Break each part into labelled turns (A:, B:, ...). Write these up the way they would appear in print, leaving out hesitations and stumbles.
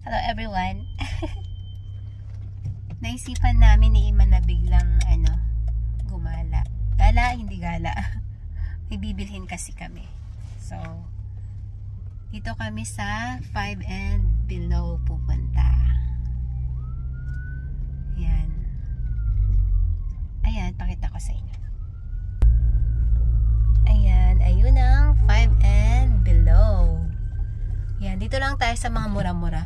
A: Hello everyone. Naisipan namin ni Iman na biglang gumala. Gala, hindi gala. May bibilhin kasi kami. So, dito kami sa 5 and Below pupunta. Yan. Ayan, pakita ko sa inyo. Ayan, ayun ang 5 and Below. Yan, dito lang tayo sa mga mura-mura.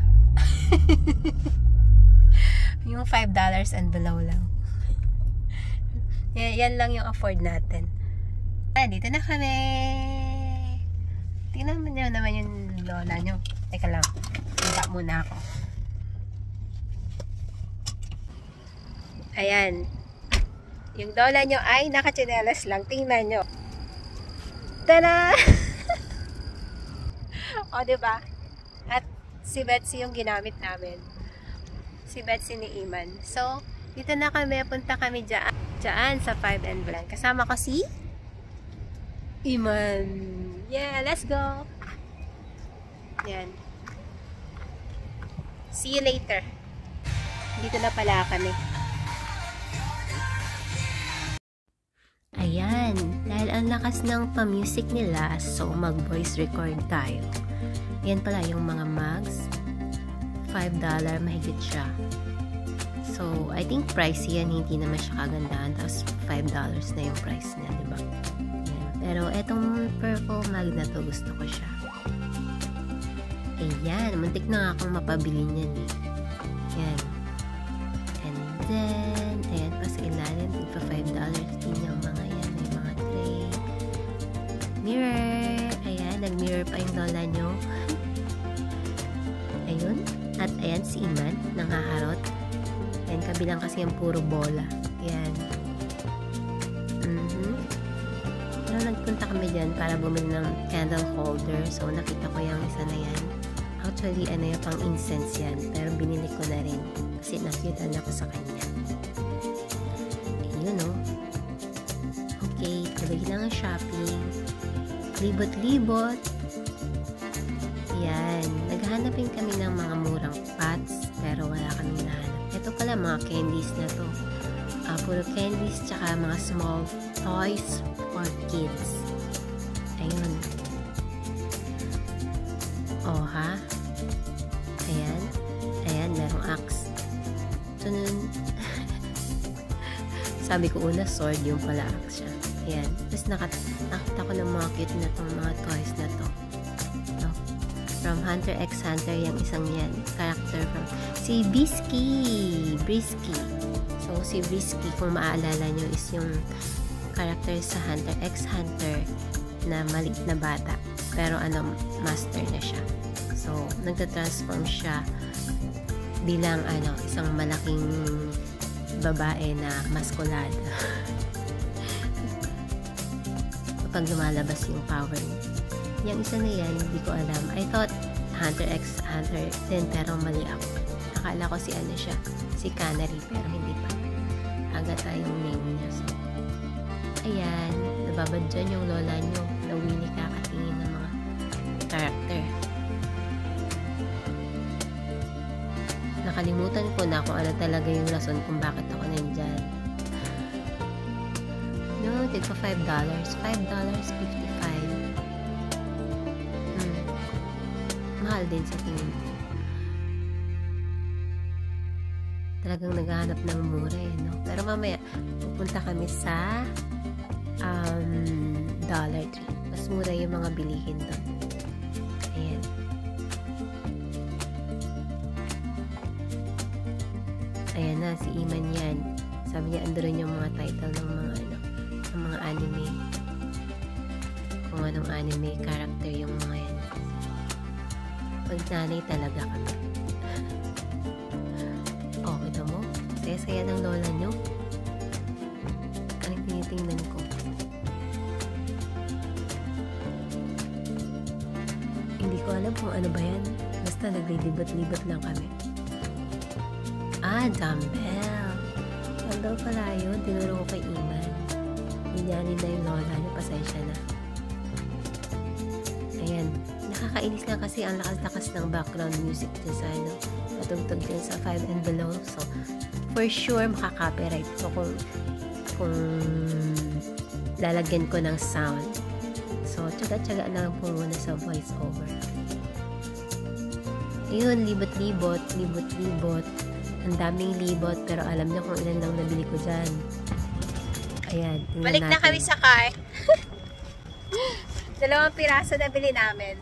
A: Yung $5 and below lang. Yan lang yung afford natin. Dito na kami. Tingnan mo nyo naman yung lola nyo. Teka lang. Punta muna ako. Ayan. Yung lola nyo ay nakachinelas lang. Tingnan nyo. Tada! O, diba? At si Betsy yung ginamit namin. Si Betsy ni Iman. So, dito na kami. Punta kami dyan sa 5 and Below. Kasama ko si Iman. Yeah, let's go! Yan. See you later. Dito na pala kami. Ayan. Dahil ang lakas ng pa-music nila, so mag-voice record tayo. Yan pala yung mga mugs. $5 mahigit siya. So, I think pricey yan. Hindi naman siya kagandahan. Tapos $5 na yung price niya, diba? Yan. Pero etong purple mug na to, gusto ko siya. Ayan. Muntik na nga akong mapabili niyan eh. Yan. And then, ayan pa sa ilalim. Tigpa $5 din yung mga yan. May mga tray. Mirror. Ayan. Nag-mirror pa yung lola nyo. Ayun. At ayan si Iman, nanghaharot. Ayan, kabilang kasi yung puro bola. Ayan. Pero nagpunta kami dyan para bumili ng candle holder. So, nakita ko yung isa na yan. Actually, yung pang incense yan. Pero binili ko na rin. Kasi nakyutan ako sa kanya. Ayun, oh. Okay, tuloy lang ang shopping. Libot-libot. Yan. Naghahanapin kami ng mga murang pots, pero wala kaming nahanap. Ito pala, mga candies na to. Puro candies, tsaka mga small toys for kids. Ayun. Oh, ha? Ayan. Ayan, merong axe. Tunun. Sabi ko una, sword yung pala axe siya. Ayan. Tapos nakita ko ng mga cute na tong mga toys na to. From Hunter x Hunter, yung isang yan. Character from si Brisky. So, si Brisky, kung maaalala nyo, is yung character sa Hunter x Hunter na maliit na bata. Pero master na siya. So, nagtatransform siya bilang isang malaking babae na maskulada. Kapag lumalabas yung power niya. Yung isa na yan, hindi ko alam. I thought Hunter x Hunter din, pero mali ako. Akala ko siya, si Canary, pero hindi pa. Agatha yung name niya. So, ayan, nababad dyan yung lola nyo. Nawili kakatingin ng mga character. Nakalimutan ko na kung ano talaga yung rason kung bakit ako nandyan. No, tigpa $5. $5.55. Mahal din sa tingin ko. Talagang naghahanap ng mura no? Pero mamaya, pupunta kami sa Dollar Tree. Mas mura yung mga bilihin doon. Ayan. Ayan na, si Iman yan. Sabi niya, andun yung mga title ng mga anime. Kung anong anime character yung mga yan. Pag-nanay talaga kami. Oh, kita mo? Saya-saya ng lola nyo. Anong tinitingnan ko? Hindi ko alam kung ano ba yan. Basta naglilibot-libot lang kami. Dumbbell. Dumbbell pala yun. Tinuro ko kay Iman. Hinyanin na yung lola nyo. Pasensya na. Ayan. Nakakainis lang kasi ang lakas-lakas ng background music dyan sa ano, patugtog dyan sa 5 and below. So, for sure, makaka-copyright ko kung lalagyan ko ng sound. So, tsaga-tsaga na lang po muna sa voice over. Ayun, libot-libot, libot-libot. Ang daming libot, pero alam niyo kung ilan lang nabili ko dyan. Ayan, tingnan
B: balik
A: natin.
B: na kami sa car. 2 piraso na bili namin.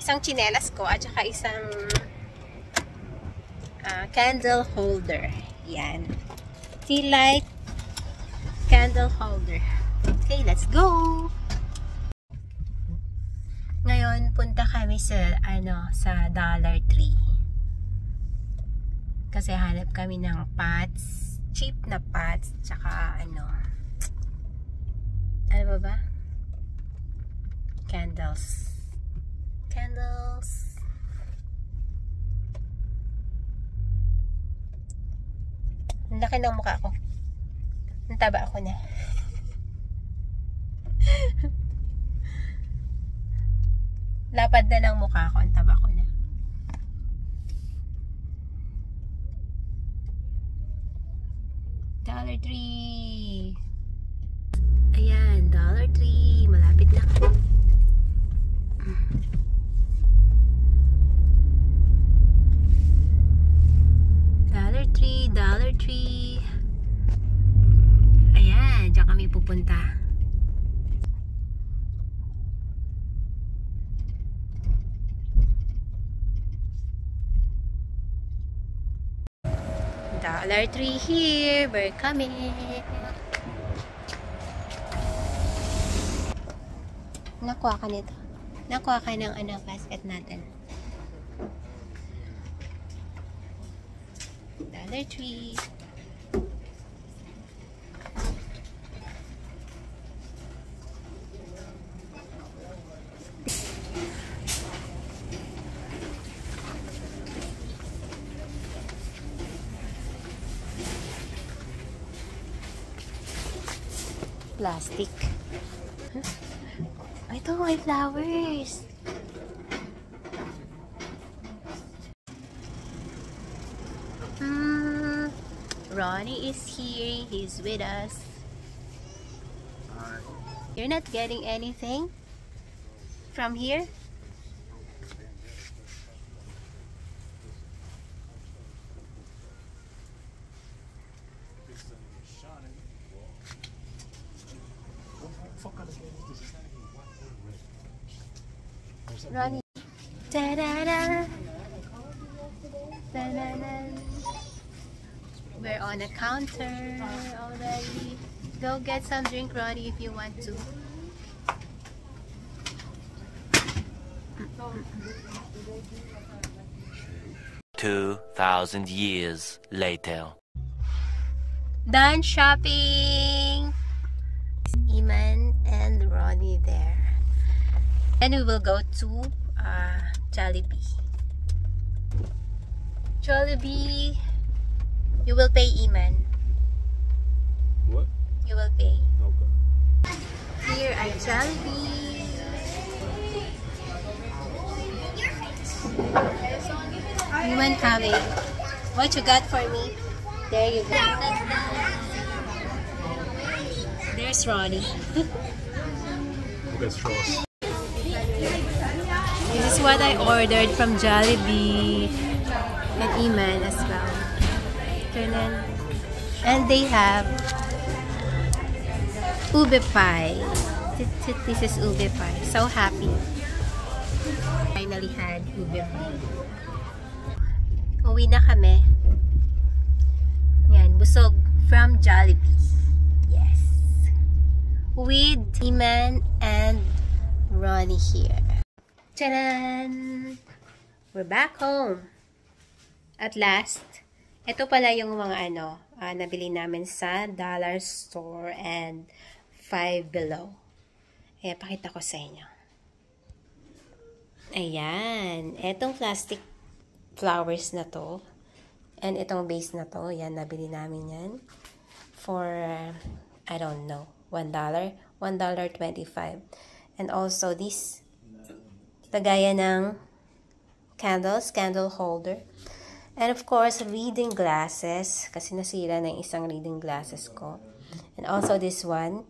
B: Isang tsinelas ko at saka isang candle holder. Yan. Tea light candle holder. Okay, let's go! Ngayon, punta kami sa Dollar Tree. Kasi hanap kami ng pots, cheap na pots, tsaka ano ba? Candles. Ang laki ng mukha ko. Ang taba ako na. Lapad na ng mukha ko. Ang taba ko na. Dollar Tree. Ayan, Dollar Tree. Malapit na kami. Dollar Tree. Ayan, diyan kami pupunta. Dollar Tree here. We're coming. Nakuha ka nito. Nakuha ka ng basket natin. Dollar Tree. Plastic. Huh? Ito, may flowers. Ronnie is here. He's with us. You're not getting anything from here? Ronnie. Da-da-da. Da-da-da. We're on a counter already. Go get some drink, Ronnie, if you want to.
C: $2,000 years later.
A: Done shopping! Iman and Ronnie there. And we will go to Jollibee. Jollibee. You will pay, Iman.
D: What?
A: You will pay.
D: Okay.
A: Here at Jollibee. Iman coming. What you got for me? There you go. There's Ronnie.
D: That's Ross.
A: This is what I ordered from Jollibee and Iman as well. And they have ube pie. This is ube pie. So happy. Finally had ube pie. Uwi na kami. Yan, busog from Jollibee. Yes. With Iman and Ronnie here. Tcharan! We're back home. At last. Ito pala yung mga nabili namin sa dollar store and Five Below. Ayan, pakita ko sa inyo. Ayan. Etong plastic flowers na to. And itong base na to. Ayan, nabili namin yan. For, I don't know, $1. $1.25. And also this Lagayan ng candles, candle holder. And of course, reading glasses. Kasi nasira na yung isang reading glasses ko. And also this one,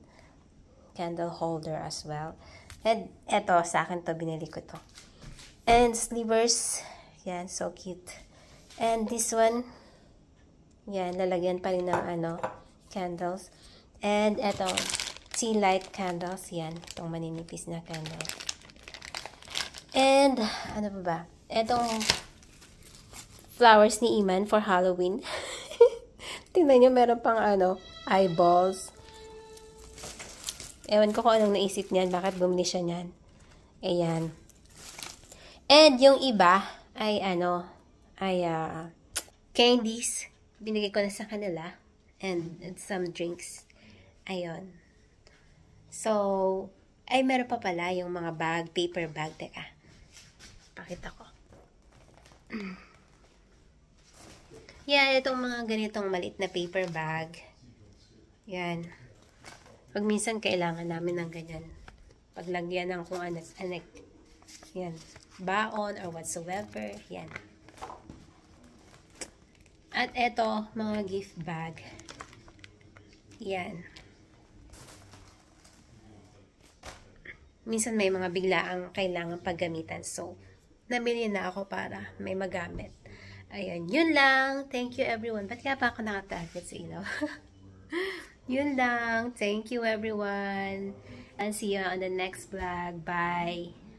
A: candle holder as well. And eto, sa akin to, binili ko to. And slivers. Yan, so cute. And this one, yan, lalagyan pa rin ng candles. And eto, tea light candles. Yan, itong maninipis na candle. And, ano pa ba? Etong flowers ni Iman for Halloween. Tingnan nyo, meron pang eyeballs. Ewan ko kung anong naisip niyan. Bakit bumili siya niyan. Ayan. And yung iba ay candies. Binigay ko na sa kanila. And some drinks. Ayun. So, ay meron pa pala yung mga bag, paper bag. Teka. Pakita ko. Yan, itong mga ganitong maliit na paper bag. Yan. Pag minsan kailangan namin ng ganyan. Paglagyan ng kung anak. Yan. Baon or whatsoever. Yan. At eto, mga gift bag. Yan. Minsan may mga biglaang kailangan paggamitan. So, namili na ako para may magamit. Ayan, yun lang. Thank you everyone. Ba't kaya pa ako nakatarget sa ilaw? Yun lang. Thank you everyone. And see you on the next vlog. Bye!